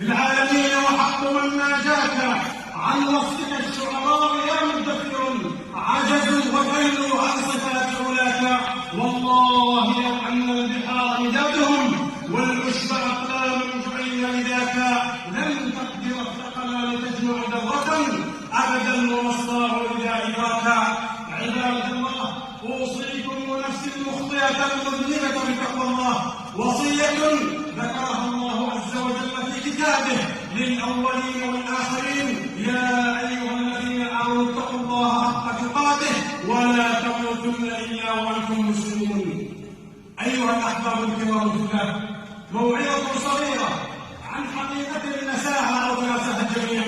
العالمين وحق من ناجاك عن وصفك الشعراء يا مدثر عجزوا وكلوا عن صفات علاك. والله لو أن البحار مدادهم والعشب أقلام جعلن لذاك لن تقدر الثقلان تجمع ذرة أبدا وما الصاع إذا إدراكا. عباد الله، أوصيكم ونفسي المخطئة المذنبة بتقوى الله وصية ذكرها الله عز وجل في كتابه للأولين والآخرين: يا أيها الذين آمنوا اتقوا الله حق تقاته ولا تموتن إلا وأنتم مسلمون. أيها الأحباب الكرام في الله، موعظة صغيرة عن حقيقة النساها أو تناساها الجميع،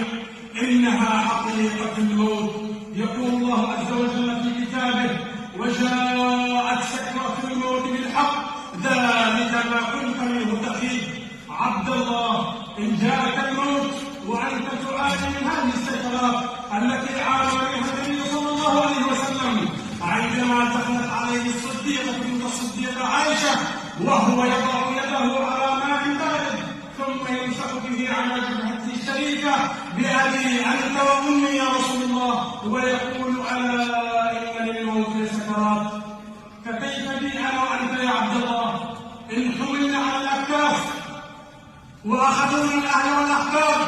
إنها حقيقة الموت. يقول الله عز وجل في كتابه: وجاءت سكرة الموت بالحق ذلك ما كنت منه تحيد. عبد الله، إن جاءك الموت وأنت تعاني من هذه السكرات التي عانى بها النبي صلى الله عليه وسلم عندما دخلت عليه الصديقة بنت الصديقة عائشة وهو يضع يده على ماء بارد ثم يمسح به على جبهته الشريفة: بأبي أنت وأمي يا رسول الله، ويقول: ألا إن للموت لسكرات. فكيف بي أنا وأنت يا عبد الله إن حملنا على الأكتاف وأخذونا الأهل والأحباب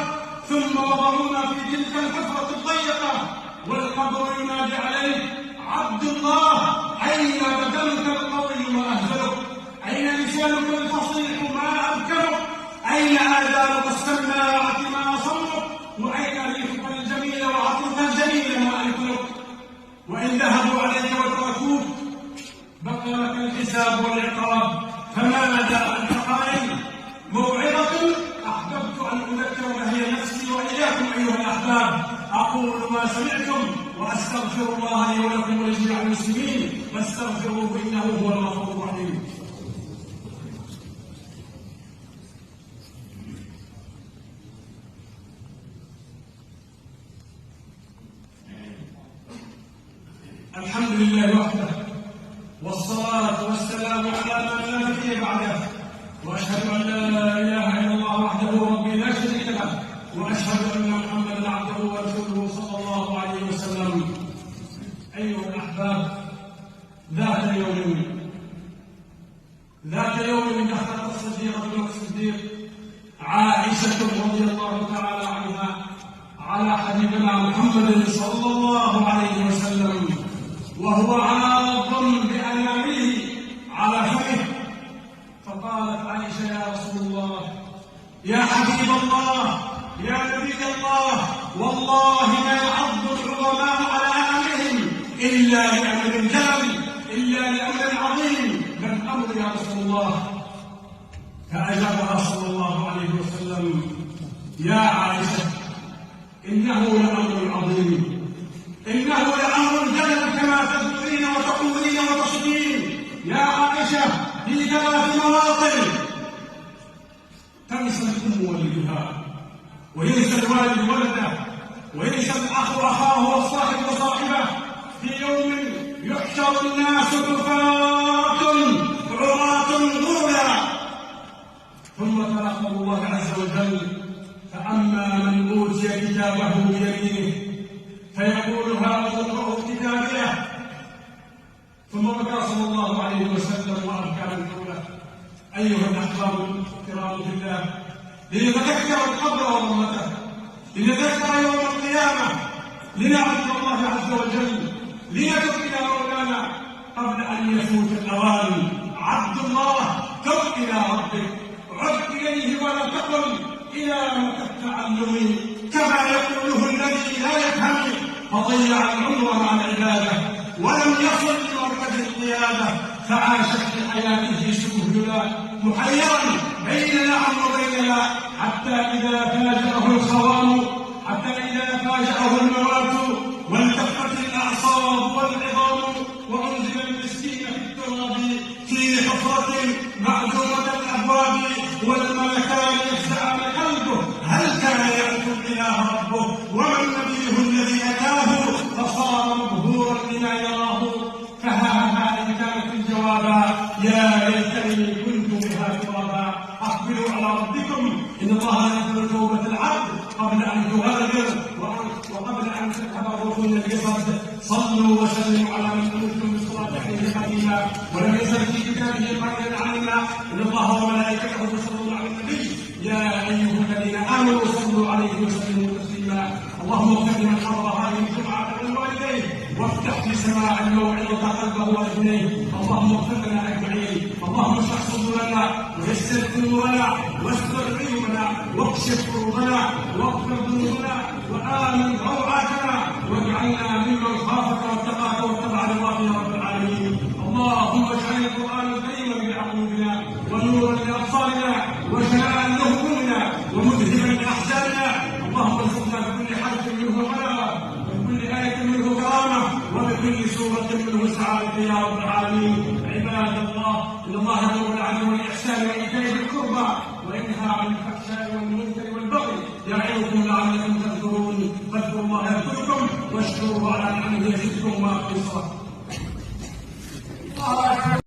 ثم وضعونا في تلك الحفرة الضيقة والقبر ينادي عليه: عبد الله، أين بدنك القوي ما أهزلك؟ أين لسانك الفصيح ما أبكرك؟ أين آذانك السماعة ما أصمك؟ وأين ريحك الجميل وعطرك الجميل ما أنكرك؟ وإن ذهبوا عليك وتركوك بقي لك الحساب والعقاب، فماذا أنت قائل؟ موعظة أحببت أن أذكر هي نفسي وإياكم أيها الأحباب. أقول ما سمعتم وأستغفر الله لي ولكم ولجميع المسلمين فاستغفروه إنه هو الغفور الرحيم. الحمد لله وحده والصلاة والسلام على من لا نبي بعده، وأشهد أن لا إله إلا الله وحده ربي لا شريك له، وأشهد أن محمدا عبده ورسوله صلى الله عليه وسلم. أيها الأحباب، ذات يوم دخلت الصديقة بنت الصديق عائشة رضي الله تعالى عنها على حبيبنا محمد صلى الله عليه وسلم وهو عاض بأنامله على فمه، فقالت عائشة: يا رسول الله، يا حبيب الله، يا نبي الله، والله ما يعض العظماء على أناملهم إلا لأمر جلل، إلا لأمر عظيم، ما الأمر يا رسول الله؟ فأجابها صلى الله عليه وسلم: يا عائشة، إنه لأمر عظيم، إنه لأمر جلل كما تذكرين وتقولين وتصدين. يا عائشة، في 3 مواطن تنسى الأم ولدها، وينسى الوالد ولده، وينسى الأخ أخاه والصاحب صاحبه، في يوم يحشر الناس كفاة عراة غرلا. ثم تلقى الله عز وجل: فأما من أوتي كتابه بيمينه فيقول: هذا اقرأوا كتابيه. ثم بكى صلى الله عليه وسلم وأبكى من حوله. أيها الأحباب الكرام في الله، لنتذكر القبر وظلمته، لنتذكر يوم القيامة، لنعبد الله عز وجل، لنتب إلى مولانا قبل أن يفوت الأوان. عبد الله، تب إلى ربك، عد إليه ولا تقل إلى متى التعلم، كما يقوله الذي لا يفهم فضيع العمر مع العبادة ولم يصل لمركز القيادة، فعاش في حياته سبهلا محيرا بين نعم وبين لا، حتى إذا فاجأه الخوام، حتى إذا فاجأه الموات والتفت الأعصاب والعظام وأنزل المسكين في التراب في حفرة معدومة الأبواب والملكان يفزعان قلبه هل كان يعرف الإله ربه، وما النبي الذي أتاه فصار مبهورا بما يراه. فها إن كانت الجوابا: يا ليتني كنت بها ترابا. أقبلوا على ربكم إن الله لا يغفر توبة العبد قبل أن تغادر وقبل أن تذهب الروح إلى الجسد. صلوا وسلموا على من أمرتم بالصلاة عليه قديما ولم يزل في كتابه قائلا علينا إن الله وملائكته يصلون على النبي يا أيها الذين آمنوا صلوا عليه وسلموا تسليما. اللهم اغفر لمن حضر هذه الجمعة ولوالديه وافتح في سماع الموعظة قلبه وأذنيه. اللهم اغفر لنا أجمعين. اللهم اشرح صدورنا ويسر أمورنا واستر عيوبنا واكشف كروبنا واغفر ذنوبنا وآمن روعاتنا واجعلنا ممن خافك واتقاك واتبع رضاك يا رب العالمين. اللهم اجعل القرآن الكريم بقلوبنا ونورا لأبصارنا وجلاء لهمومنا ومذهبا لأحزاننا. اللهم ارزقنا بكل حرف منه حلاوة وبكل آية منه كرامة وبكل سورة منه سعادة يا رب العالمين. عباد الله إن الله يأمر بالعدل والإحسان وإيتاء ذي القربى وينهى عن الفحشاء والمنكر والبغي يعظكم لعلكم تذكرون. فاذكروا الله يذكركم واشكروه على نعمه يزدكم وأقيموا الصلاة.